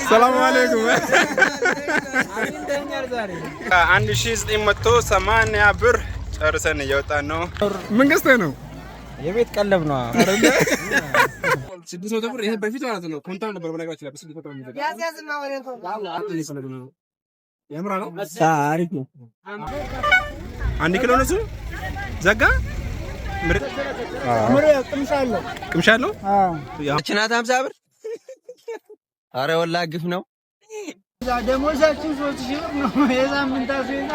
ሰላም አለይኩም 1980 ብር ጨርሰን እየወጣን ነው። ምን ገዝተህ ነው? የቤት ቀለብ ነው አይደል? 600 ብር ይሄ በፊት ማለት ነው። ኮንታክት ነበር በነገራችን ላይ 600 ብር ነው። ያዝያዝና ወሬን ነው የምራ ነው። አሪፍ ነው። 1 ኪሎ ነው እሱ ዘጋ ምርጥ ቅምሻለሁ። እችናት 50 ብር። አረ ወላሂ ግፍ ነው። ደሞዛችን 3000 ብር ነው የሳምንት አስቤዛ።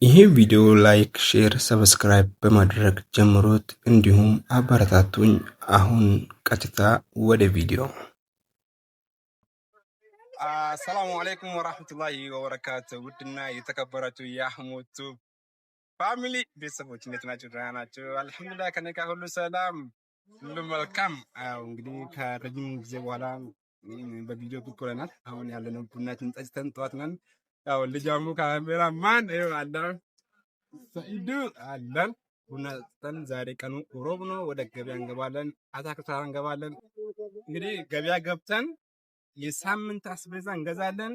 ይሄ ቪዲዮ ላይክ፣ ሼር፣ ሰብስክራይብ በማድረግ ጀምሮት እንዲሁም አበረታቱኝ። አሁን ቀጥታ ወደ ቪዲዮ። አሰላሙ አለይኩም ወራህመቱላሂ ወበረካቱ። ውድና የተከበራችሁ የአህሙቱ ፋሚሊ ቤተሰቦች እንዴት ናችሁ? ደህና ናችሁ? አልሐምዱሊላህ ከኔ ጋር ሁሉ ሰላም ሁሉ መልካም። እንግዲህ ከረጅም ጊዜ በኋላ በቪዲዮ ብቅ ብለናል። አሁን ያለነው ቡናችን ጠጥተን ጠዋት ነን። ያው ልጃሙ ካሜራማን አለ ሰኢዱ አለን። ቡና ጠጥተን ዛሬ ቀኑ ሮብ ነው። ወደ ገበያ እንገባለን፣ አታክልት እንገባለን። እንግዲህ ገበያ ገብተን የሳምንት አስቤዛ እንገዛለን።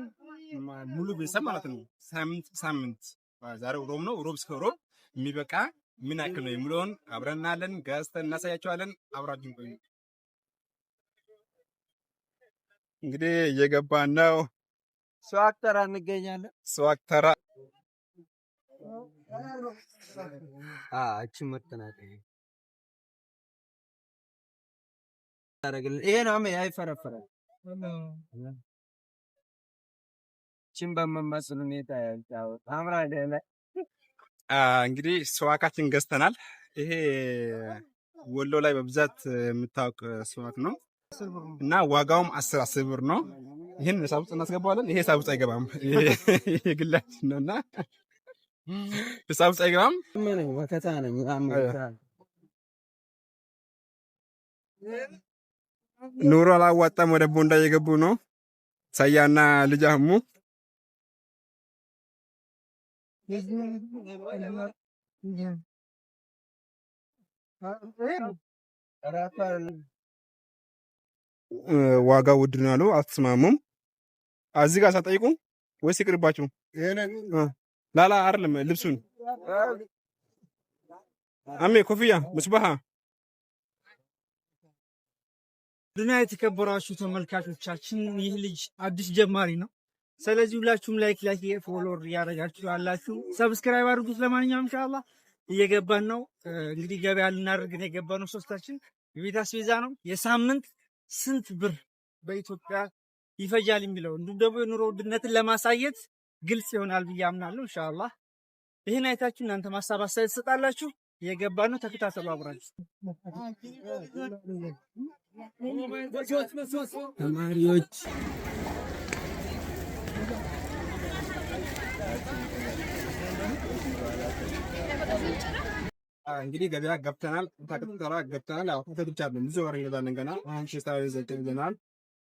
ሙሉ ቤተሰብ ማለት ነው። ሳምንት ዛሬ ሮብ ነው። ሮብ እስከ ሮብ የሚበቃ ምን ያክል ነው የሚለውን አብረን እናያለን። ገዝተን እናሳያቸዋለን። አብራችን ቆዩ። እንግዲህ እየገባን ነው። ስዋቅ ተራ እንገኛለን። ስዋቅ ተራ እቺ መጥናት ይሄ ነው አይፈረፈረም። እቺን በመመስል ሁኔታ ያው አምራ አይደለ። እንግዲህ ስዋካችን ገዝተናል። ይሄ ወሎ ላይ በብዛት የምታውቅ ስዋክ ነው እና ዋጋውም 10 ብር ነው። ይሄን ሂሳብ ውስጥ እናስገባዋለን። ይሄ ሂሳብ ውስጥ አይገባም። ይሄ ግላችን ነውና ሂሳብ ውስጥ አይገባም። ምን ወከታ ነው ኑሮ አላዋጣም። ወደ ቦንዳ እየገቡ ነው ሳያና ልጅ አህሙ። ዋጋ ውድ ነው ያሉ አትስማሙም። እዚህ ጋር ሳጠይቁ ወይስ ይቅርባችሁ? ላላ አይደለም ልብሱን አሜ ኮፍያ ምስባሃ ዱንያ የተከበራችሁ ተመልካቾቻችን ይህ ልጅ አዲስ ጀማሪ ነው። ስለዚህ ሁላችሁም ላይክ ፎሎወር ያደረጋችሁ አላችሁ ሰብስክራይብ አድርጉት። ለማንኛውም ኢንሻአላህ እየገባን ነው። እንግዲህ ገበያ ልናደርግ ነው የገባነው። ሶስታችን የቤት አስቤዛ ነው። የሳምንት ስንት ብር በኢትዮጵያ ይፈጃል የሚለው እንዲሁም ደግሞ የኑሮ ውድነትን ለማሳየት ግልጽ ይሆናል ብዬ አምናለሁ። ኢንሻአላህ ይሄን አይታችሁ እናንተ ማሳብ አስተያየት ትሰጣላችሁ። እየገባን ነው። ተከታተሉ አብራችሁ። ተማሪዎች እንግዲህ ገበያ ገብተናል። ተራ ገብተናል። ያው ተከታተሉ ብዙ ወሬ እንገዛለን። ገና አሁን ሽታው ይዘልተናል።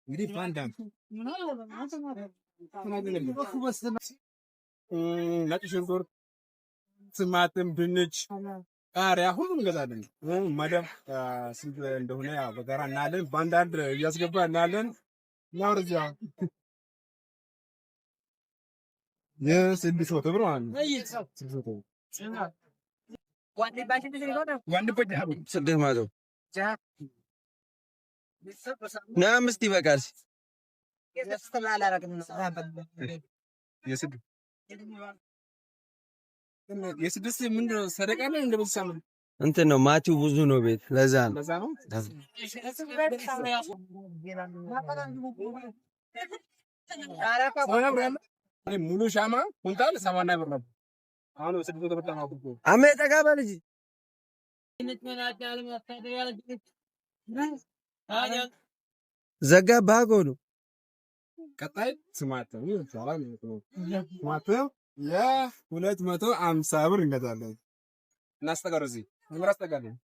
እንግዲህ ባንዳም ነጭ ሽንኩርት፣ ቲማቲም፣ ድንች፣ ቃሪያ ሁሉም እንገዛለን። መደብ ስንት እንደሆነ ያው በጋራ እናያለን። ባንዳንድ እያስገባ እናያለን። ናውርጃ የ600 ብር ማለት ነው። 600 አምስት ይበቃል። የስድስት ምንድን ነው? ሰደቃ ነው እንደበሳም እንትን ነው። ማቲው ብዙ ነው ቤት ለዛ ነው። ሙሉ ሻማ ኩንታል 80 ብር ነው። አሁን 600 ብር ነው። አሜ ጠጋ በልጅ ዘጋ ባጎ ነው። ቀጣይ ቲማቲም ይቻላል ነው። ቲማቲም የ250 ብር እንገዛለን። እናስጠጋሩ እዚህ እናስጠጋለን።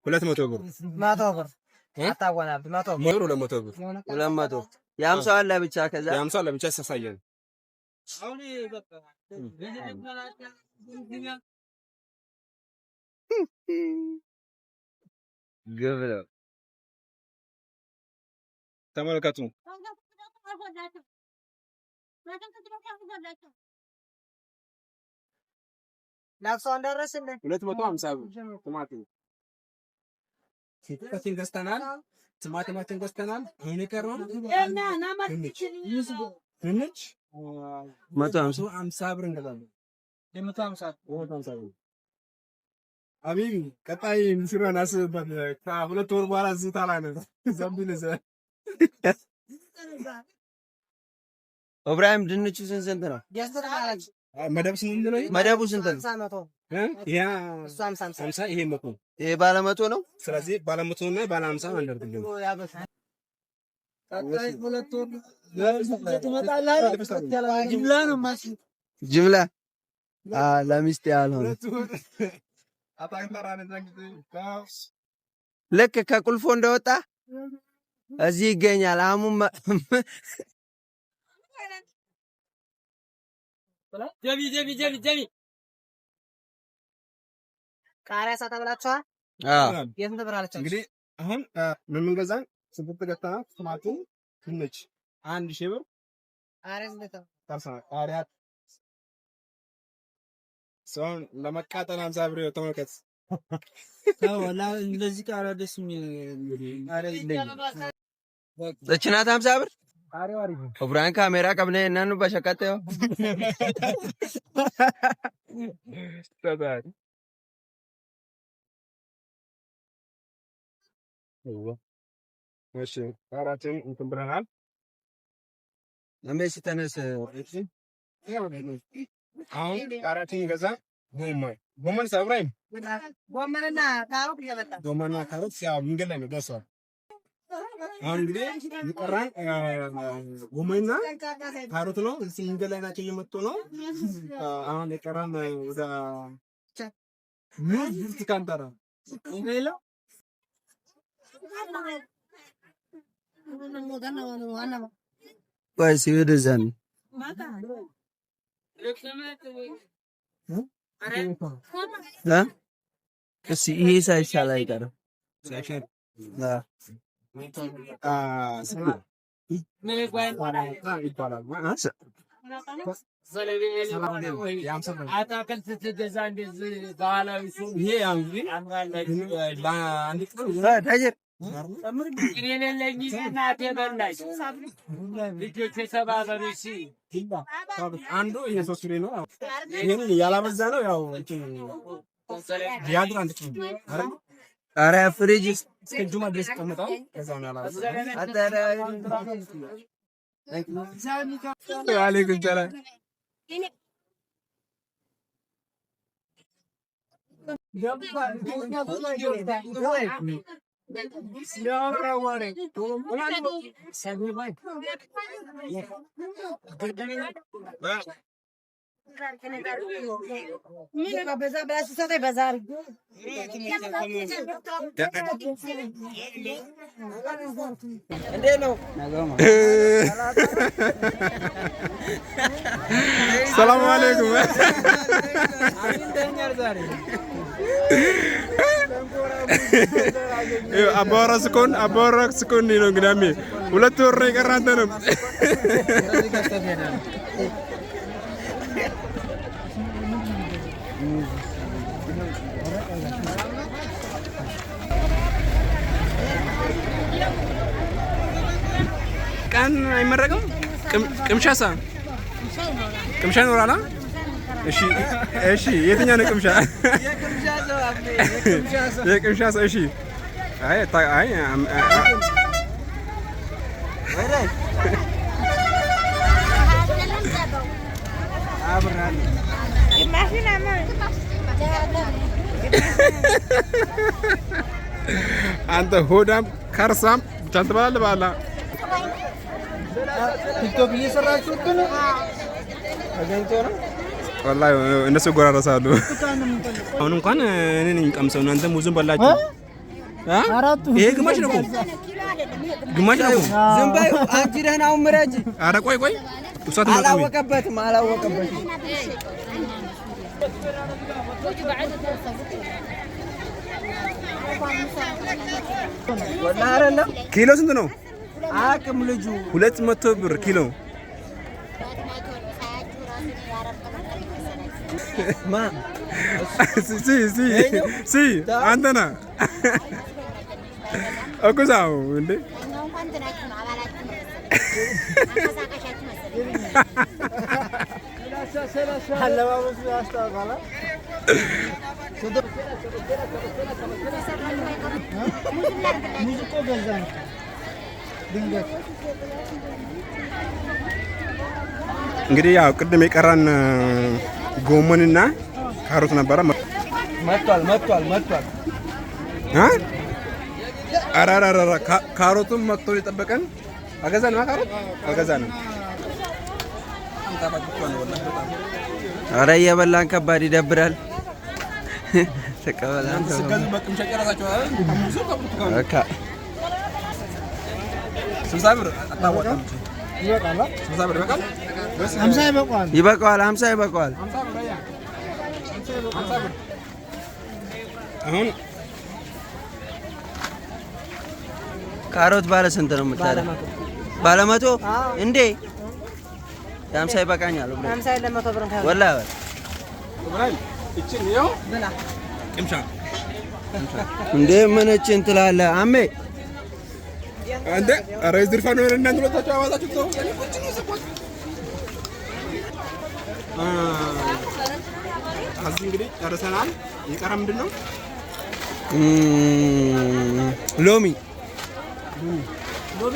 200 ብር 100 ብር አታዋናብ 100 ብር 200 ብር 200 የ50 አለ ብቻ ከዛ የ50 አለ ብቻ ያሳያል። አሁን በቃ ገብረ ተመልከቱ ላክሶ አንደረስን 250 ብር ቲማቲም ቲማቲም ገዝተናል። ቲማቲማችን ገዝተናል። አሁን የቀረው ድንች 150 ብር እንገዛለን። 150 ብር አቢቢ ቀጣይ ምስራን አስብበት። ከሁለት ወር በኋላ እዚህ ታላነህ ዘምቢል ዘ ኢብራሂም ድንቹ ስንት ነው? መደብ ስንት ነው? መደቡ ስንት ነው? ያ 50 ይሄ 100 ይሄ ባለ 100 ነው። ስለዚህ ባለ 100 እና ባለ 50 አንደርግልኝ። ቀጣይ ሁለት ወር ትመጣለህ። ጅምላ ነው ማሲ ጅምላ ለሚስት ያልሆነ ልክ ከቁልፎ እንደወጣ እዚህ ይገኛል። አሁን ጀቢ ቃሪያ ሳታብላችኋል? የት ተበራለች? እንግዲህ አሁን ምን ገዛን? ስንት ገዝተና ቲማቲም ድንች 1000 ብር ቃሪያ ሰውን ለመቃጠል 50 ብር ተመልከት። ወላ እንደዚህ ቃሪያ ደስ የሚል ቃሪያ ይለኝ ለችናት 50 ብር ቃሪያ አሪፍ ኢብራሂም ካሜራ ቀብነ እናኑ በሸቀጠው ተባለ እሺ ቃሪያችን እንትን ብለናል። አምቤ ሲተነስ አሁን ቃሪያችን ገዛ ጎመን ሰብራይም ጎመንና ካሮት እየመጣ ጎመንና ካሮት ያው መንገድ ላይ ነው ደርሷል። አሁን እንግዲህ ይቀራን ጎመንና ካሮት ነው። እዚህ መንገድ ላይ ናቸው እየመጡ ነው። አሁን የቀራን ወደ ምን ብርቱካን ሌላ ወይስ ይወደዛን እሺ ይሄ ሳይሻል አይቀርም። ሳይሻል አንዱ የሶስት ፍሬ ነው። ይሄን ያላበዛ ነው ያው ያድራ አንድ ኪሎ አይደል? ኧረ ፍሪጅ እስከ ጁማ ድረስ ተቀምጣው ከዛው ነው ያላበዛ። አለይኩም ሰላም ሰላም አለይኩም አባወራ ስኮን ነው እንግዲህ ሁለት ወር ነው የቀረ አንተንም ቀን አይመረቅም። ቅምሻ ይኖራል። እሺ የትኛው ነው ቅምሻ? የቅምሻ ሰው እሺ። አይ አንተ ሆዳም ከርሳም ብቻን ትበላለህ። ባላ ቲክቶክ እየሰራችሁ ነው? ተገኝቶ ነው ወላሂ እነሱ ይጎራረሳሉ። አሁን እንኳን እኔን እንቀምሰው እናንተ ሙዙን በላችሁ። ይሄ ግማሽ ነው እኮ ግማሽ ነው። ዝም በይ አንቺ ደህና አሁን ምረጅ። ኧረ ቆይ እሷ አላወቀበትም ወላሂ አይደለም። ኪሎ ስንት ነው? አቅም ልጁ 200 ብር ኪሎ ማን ሲ አንተ ነህ እኮ እዛው እንዴ አለባበሱ ያስታውቃል። ሙዚቆ ገዛ ነው ድንገት። እንግዲህ ያው ቅድም የቀረን ጎመንና ካሮት ነበረ። መጥቷል። አራራራ ካሮቱም መጥቶ የጠበቀን አገዛን ካሮት አገዛን። ኧረ እየበላን ከባድ ይደብራል። ተቀበላን ይበቃዋል። 50 ይበቃዋል። አሁን ካሮት ባለ ስንት ነው የምታለው? ባለ 100 እንዴ? የ50 ይበቃኛል። 50 ለ100 ብር እንኳን ወላሂ እንዴ ምን እችን ትላለህ? አሜ እንዴ ኧረ ዝርፋ ነው እናንተ ሁለታችሁ አዋጣችሁ ተው። አዚ እንግዲህ ጨርሰናል። የቀረ ምንድን ነው? ሎሚ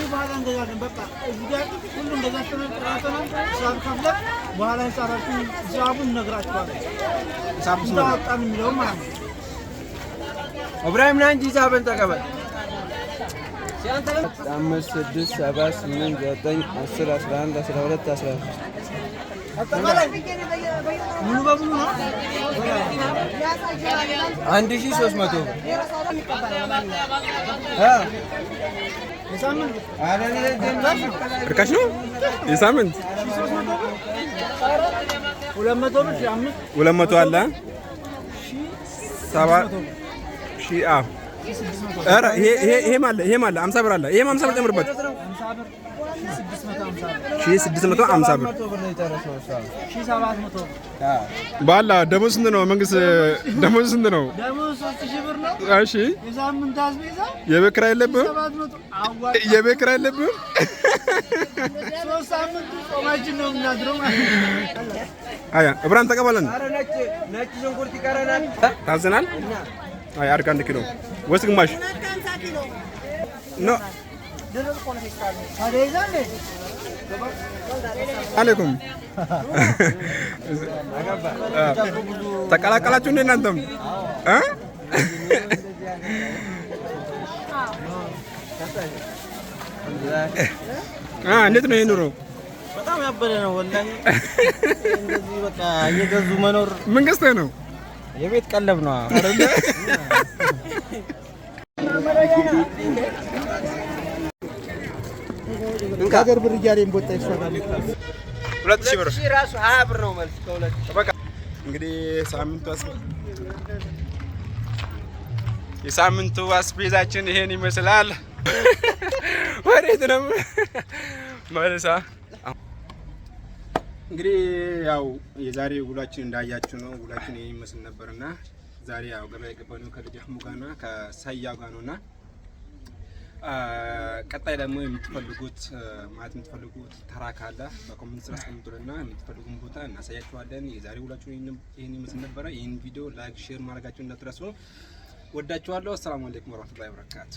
በኋላ እንገዛለን። በቃ እዚህ ጋር ሁሉ እንደዛተናል። ጥራተናል ሳልከፍለ በኋላ ህፃናቱ ሂሳቡን እነግራቸዋለሁ። ሂሳቡ እንዳወጣን የሚለው ማለት ነው። ኢብራሂም ና እንጂ ሂሳብን ተቀበል። 5 6 7 8 9 10 11 12 13 ሙሉ በሙሉ ነው 1300 የሳምንት ርካሽ ነው። የሳምንት 200 ብር 200 አለ 7 ሺህ አዎ። ኧረ ይሄም አለ 50 ብር አለ። ይሄም 50 ብር ጨምርበት 1650 ብር ባላ። ደሞዝ ስንት ነው? መንግስት ደሞዝ ስንት ነው? ደሞዝ 3000 ብር ነው። እሺ የሳምንት አስቤዛ የቤት ኪራይ የለብህም? የቤት ኪራይ የለብህም? 3 ሳምንት ጾማችን ነው የምናድረው ማለት ነው። አያ እብራን ተቀበለን። ነጭ ሽንኩርት ይቀረናል። ታዘናል። አይ አድርግ 1 ኪሎ ወይስ ግማሽ ነው? አለይኩም ተቀላቀላችሁ እንዴ እናንተም? እንዴት ነው ይሄ ኑሮ? በጣም ያበደ ነው ወላሂ። እንደዚህ በቃ እየገዙ መኖር ምን ገዝተህ ነው? የቤት ቀለብ ነው አይደል? ሀገር ብር እያለኝ ቦታ ይሰራል። 2000 ብር ራሱ 20 ብር ነው መልስ ከሁለት በቃ እንግዲህ የሳምንቱ አስቤዛችን ይሄን ይመስላል። ወዴት ነው መልሳ? እንግዲህ ያው የዛሬ ውሏችን እንዳያችሁ ነው። ውሏችን ይሄን ይመስል ነበርና ዛሬ ያው ገበያ የገባነው ከልጅ አህሙ ጋርና ከሳያው ጋር ነውና ቀጣይ ደግሞ የምትፈልጉት ተራ ካለ በኮሜንት ስር አስቀምጡልና የምትፈልጉን ቦታ እናሳያችኋለን። የዛሬ ውሏችን ይሄን ይመስል ነበረ። ይሄን ቪዲዮ ላይክ፣ ሼር ማድረጋችሁን እንዳትረሱ። ወዳችኋለሁ። አሰላሙ አለይኩም ወራህመቱላሂ ወበረካቱ።